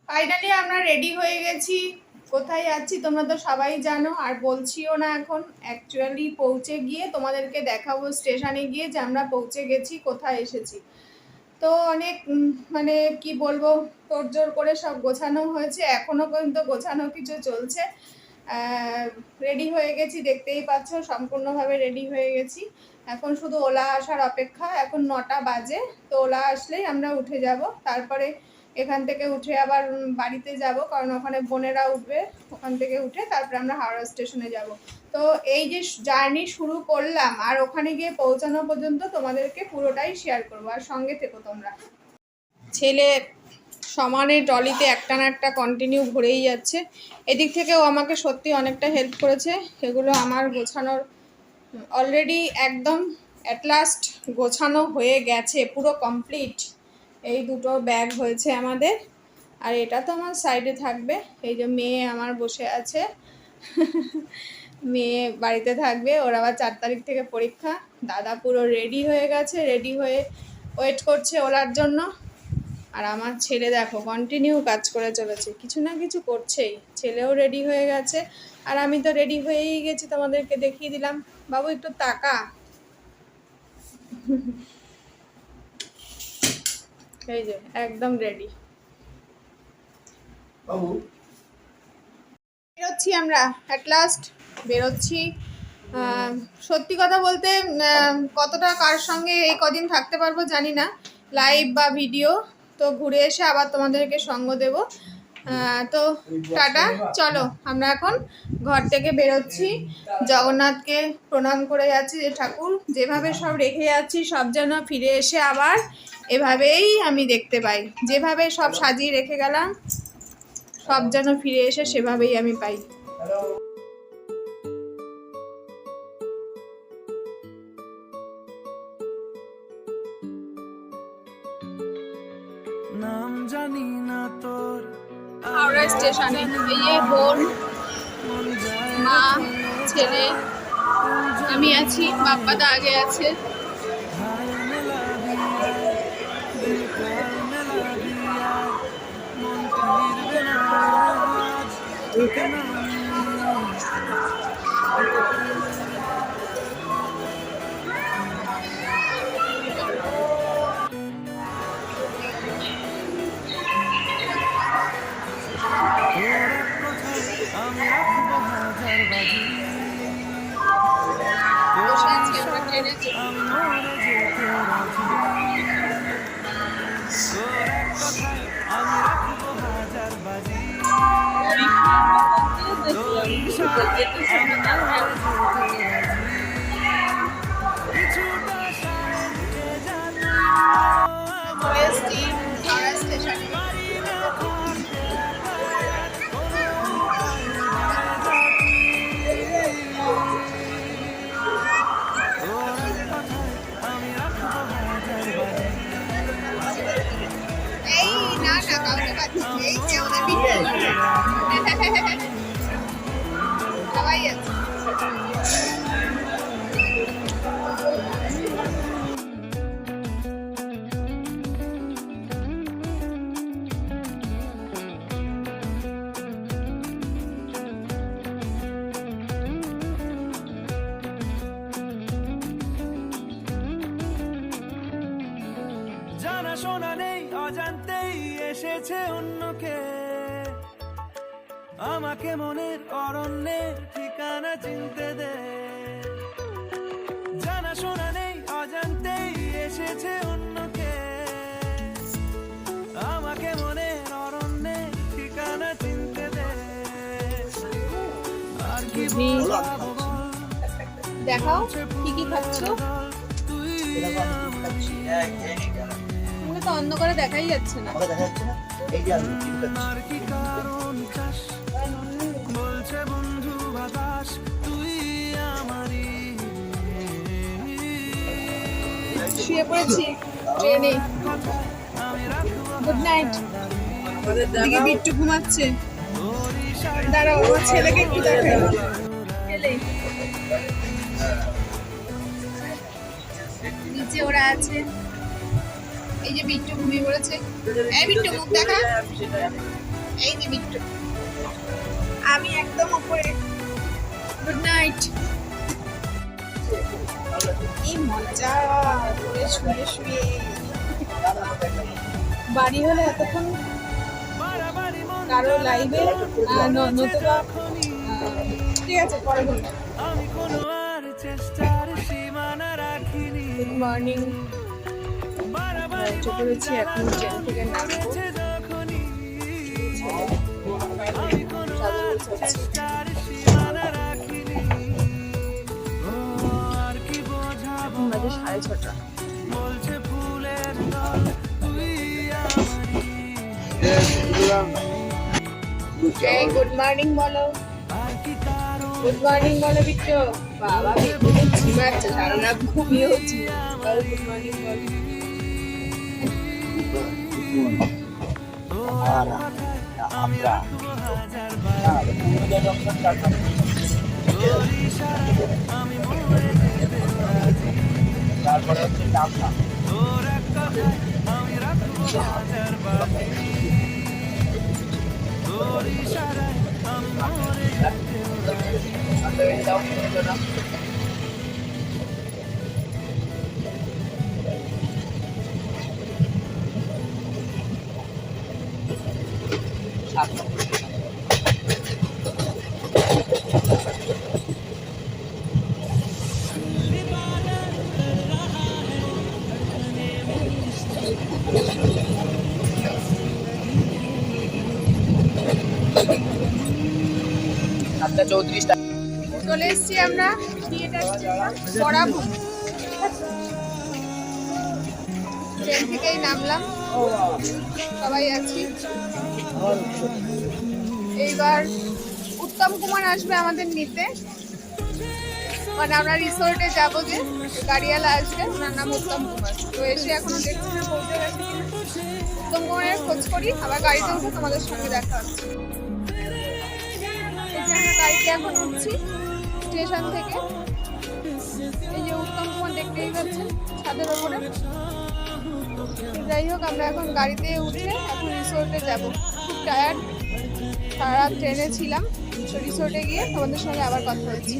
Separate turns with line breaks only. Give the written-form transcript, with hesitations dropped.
Finally আমরা ready হয়ে গেছি। কোথায় যাচ্ছি তোমরা তো সবাই জানো, আর বলছিও না এখন। অ্যাকচুয়ালি পৌঁছে গিয়ে তোমাদেরকে দেখাবো স্টেশনে গিয়ে যে আমরা পৌঁছে গেছি, কোথায় এসেছি। তো অনেক মানে কি বলবো, তোড়জোড় করে সব গোছানো হয়েছে, এখনো পর্যন্ত গোছানো কিছু চলছে। রেডি হয়ে গেছি, দেখতেই পাচ্ছ সম্পূর্ণভাবে রেডি হয়ে গেছি। এখন শুধু ওলা আসার অপেক্ষা। এখন 9টা বাজে, তো ওলা আসলেই আমরা উঠে যাব। তারপরে এখান থেকে উঠে আবার বাড়িতে যাব, কারণ ওখানে বোনেরা উঠবে। ওখান থেকে উঠে তারপরে আমরা হাওড়া স্টেশনে যাব। তো এই যে জার্নি শুরু করলাম, আর ওখানে গিয়ে পৌঁছানো পর্যন্ত তোমাদেরকে পুরোটাই শেয়ার করবো, আর সঙ্গে থেকো তোমরা। ছেলে সমানে ট্রলিতে একটা না একটা কন্টিনিউ ঘুরেই যাচ্ছে। এদিক থেকেও আমাকে সত্যি অনেকটা হেল্প করেছে। এগুলো আমার গোছানোর অলরেডি একদম অ্যাট লাস্ট গোছানো হয়ে গেছে, পুরো কমপ্লিট। এই দুটো ব্যাগ হয়েছে আমাদের, আর এটা তো আমার সাইডে থাকবে। এই যে মেয়ে আমার বসে আছে মেয়ে বাড়িতে থাকবে, ওর আবার 4 তারিখ থেকে পরীক্ষা। দাদা পুরো রেডি হয়ে গেছে, রেডি হয়ে ওয়েট করছে ওলার জন্য। আর আমার ছেলে দেখো কন্টিনিউ কাজ করে চলেছে, কিছু না কিছু করছেই। ছেলেও রেডি হয়ে গেছে, আর আমি তো রেডি হয়েই গেছি, তোমাদেরকে দেখিয়ে দিলাম। বাবু একটু তাকা। এই যে একদম রেডি। বাবু বেরোচ্ছি আমরা, অ্যাট লাস্ট বেরোচ্ছি। সত্যি কথা বলতে কতটা কার সঙ্গে এই কদিন থাকতে পারবো জানি না, লাইভ বা ভিডিও। তো ঘুরে এসে আবার তোমাদেরকে সঙ্গ দেব। তো টাটা, চলো আমরা এখন ঘর থেকে বেরোচ্ছি। জগন্নাথকে প্রণাম করে যাচ্ছি, যে ঠাকুর যেভাবে সব রেখে যাচ্ছি সব যেন ফিরে এসে আবার এভাবেই আমি দেখতে পাই। যেভাবে সব সাজিয়ে রেখে গেলাম সব যেন ফিরে এসে সেভাবেই আমি পাই। নাম জানি না তোর হাওড়া স্টেশনে। এই যে বোন, মা, ছেলে, আমি আছি, বাপ্পাদা আগে আছে।
শোনা নেই, অজান্তেই এসেছে অন্যকে। আমাকে মনের অরণ্যের ঠিকানা চিনতে দে। জানা শোনা নেই, অজান্তেই এসেছে অন্যকে। আমাকে মনের অরণ্যের ঠিকানা চিনতে দে। আর কি
দেখাও কি কি খাচ্ছ? তো অন্য করে দেখাই যাচ্ছে না। শুয়ে পড়েছি ট্রেনে। Good night. এদিকে বিট্টু ঘুমাচ্ছে। দাঁড়াও, আমার ছেলেকে একটু দেখাই। নিচে ওরা আছে। এই যে বিট্টু ঘুমিয়ে পড়েছে। এই বিট্টু মুখ দেখা। এই যে বিট্টু, আমি একদম উপরে। Good night. কি মজা করে শুয়ে শুয়ে। বাড়ি হলে এতক্ষণ কারো লাইভে নতুবা ঠিক আছে পরে বলবো।
আমি কোনো আর চেষ্টার সীমানা রাখিনি।
Good morning.
বারবারই
উঠে পড়েছি, এখন ট্রেন থেকে নামবো।
যখনই আমি কোনো
চাদর
আর
গুছাচ্ছি।
চেষ্টার সীমানা রাখিনি। ও আর কি বোঝাবো,
এখন বাজে 6:30।
বলছে ফুলের দল তুই আমারই।
এই গুড মর্নিং বলো।
আর কি কারণ
গুড মর্নিং বলো বিট্টু। বাবা বিট্টু ঘুমাচ্ছে, সারা রাত ঘুমিয়েছি। বলো গুড মর্নিং বলো।
আমি রাখবো হাজার বার, তোর ইশারায় আমি মরে যেতে রাজি। তোর এক কথায় আমি রাখবো হাজার বাজি, তোর ইশারায় আমি মরে যেতে রাজি।
চলে এসছি আমরা থিয়েটার স্টেশন সরাবু। ট্রেন থেকেই নামলাম, সবাই আছি। এইবার উত্তম কুমার আসবে আমাদের নিতে, মানে আমরা রিসোর্টে যাবো, যে গাড়িওয়ালা আসবে, ওনার নাম উত্তম কুমার। তো এসে এখনো দেখছি না পৌঁছে গেছে কিনা। উত্তম কুমারের খোঁজ করি, আবার গাড়িতে উঠে তোমাদের সঙ্গে দেখা হচ্ছে। এই যে আমরা গাড়িতে এখন উঠছি স্টেশন থেকে। এই যে উত্তম কুমার দেখতেই পাচ্ছেন ছাদের ওপরে। যাই হোক, আমরা এখন গাড়িতে উঠে এখন রিসোর্টে যাব। খুব টায়ার্ড, সারা রাত ট্রেনে ছিলাম। রিসোর্টে গিয়ে তোমাদের সঙ্গে আবার কথা হচ্ছে।